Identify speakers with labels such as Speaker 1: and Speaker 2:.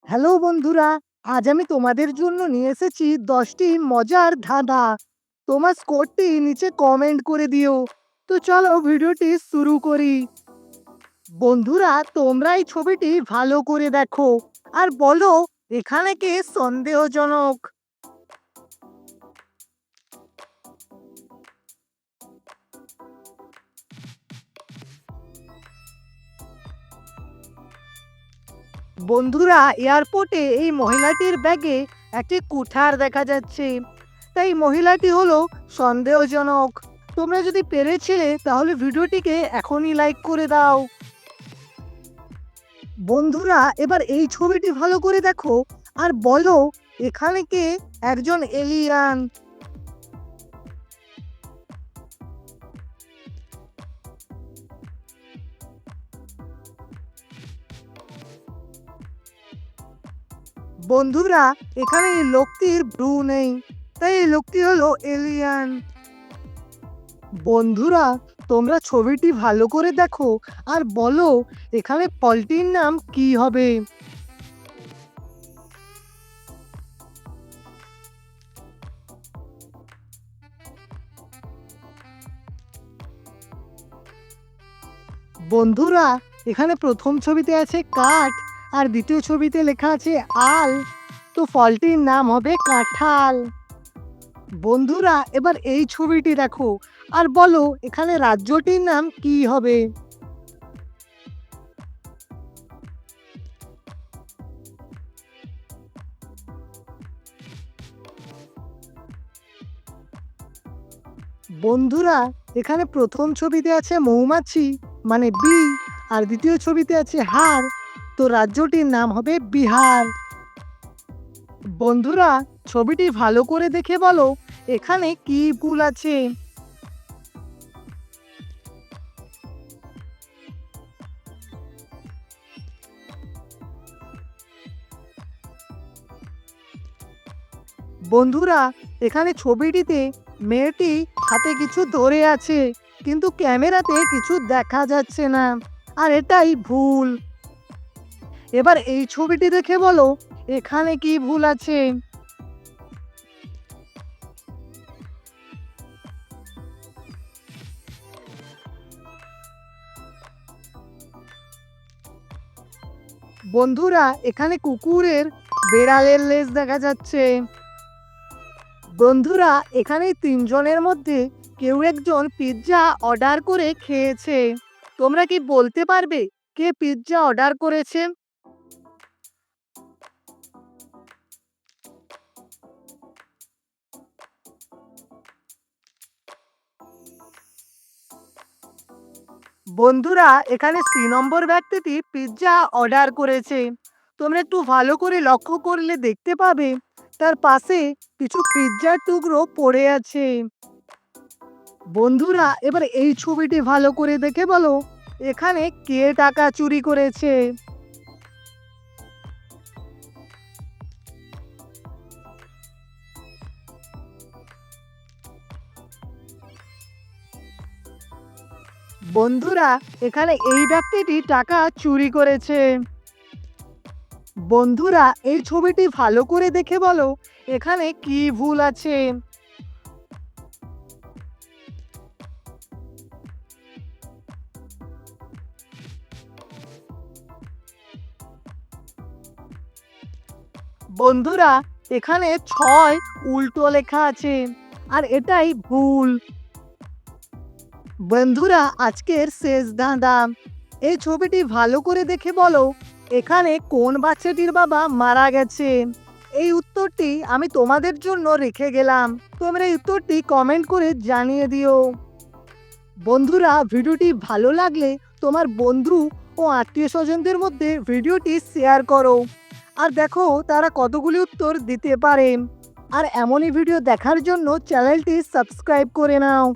Speaker 1: Hello বন্ধুরা, আজ আমি তোমাদের জন্য নিয়ে এসেছি 10টি মজার ধাঁধা। তোমার স্কোরটি নিচে কমেন্ট করে দিও। তো চলো ভিডিওটি শুরু করি। বন্ধুরা, তোমরা এই ছবিটি ভালো করে দেখো আর বলো এখানে কে সন্দেহজনক। বন্ধুরা, এয়ারপোর্টে এই মহিলাটির ব্যাগে একটি কুঠার দেখা যাচ্ছে, তাই মহিলাটি হলো সন্দেহজনক। তোমরা যদি পেরেছিলে তাহলে ভিডিওটিকে এখনই লাইক করে দাও। বন্ধুরা, এবার এই ছবিটি ভালো করে দেখো আর বলো এখানে কে একজন এলিয়ান। বন্ধুরা, এখানে এই লোকটির ভ্রু নেই, তাই এই লোকটি হলো এলিয়ান। বন্ধুরা, তোমরা ছবিটি ভালো করে দেখো আর বলো এখানে ফলটির নাম কি হবে। বন্ধুরা, এখানে প্রথম ছবিতে আছে কাঠ আর দ্বিতীয় ছবিতে লেখা আছে আল, তো ফলটির নাম হবে কাঁঠাল। বন্ধুরা, এবার এই ছবিটি দেখো আর বলো এখানে রাজ্যটির নাম কি হবে। বন্ধুরা, এখানে প্রথম ছবিতে আছে মৌমাছি মানে বি, আর দ্বিতীয় ছবিতে আছে হার, তো রাজ্যটির নাম হবে বিহার। বন্ধুরা, ছবিটি ভালো করে দেখে বলো এখানে কি ভুল আছে। বন্ধুরা, এখানে ছবিটিতে মেয়েটি হাতে কিছু ধরে আছে, কিন্তু ক্যামেরাতে কিছু দেখা যাচ্ছে না, আর এটাই ভুল। এবার এই ছবিটি দেখে বলো এখানে কি ভুল আছে। বন্ধুরা, এখানে কুকুরের বেড়ালের লেজ দেখা যাচ্ছে। বন্ধুরা, এখানে তিনজনের মধ্যে কেউ একজন পিৎজা অর্ডার করে খেয়েছে। তোমরা কি বলতে পারবে কে পিৎজা অর্ডার করেছে? বন্ধুরা, এখানে 3 নম্বর ব্যক্তিটি পিৎজা অর্ডার করেছে। তোমরা একটু ভালো করে লক্ষ্য করলে দেখতে পাবে তার পাশে কিছু পিৎজার টুকরো পড়ে আছে। বন্ধুরা, এবার এই ছবিটি ভালো করে দেখে বলো এখানে কে টাকা চুরি করেছে। বন্ধুরা, এখানে এই ব্যক্তিটি টাকা চুরি করেছে। বন্ধুরা, এই ছবিটি ভালো করে দেখে বলো এখানে কি ভুল আছে। বন্ধুরা, এখানে 6 উল্টো লেখা আছে, আর এটাই ভুল। বন্ধুরা, আজকের শেষ ধাঁধা, এই ছবিটি ভালো করে দেখে বলো এখানে কোন বাচ্চাটির বাবা মারা গেছে। এই উত্তরটি আমি তোমাদের জন্য রেখে গেলাম, তোমরা এই উত্তরটি কমেন্ট করে জানিয়ে দিও। বন্ধুরা, ভিডিওটি ভালো লাগলে তোমার বন্ধু ও আত্মীয় স্বজনদের মধ্যে ভিডিওটি শেয়ার করো আর দেখো তারা কতগুলি উত্তর দিতে পারে। আর এমনই ভিডিও দেখার জন্য চ্যানেলটি সাবস্ক্রাইব করে নাও।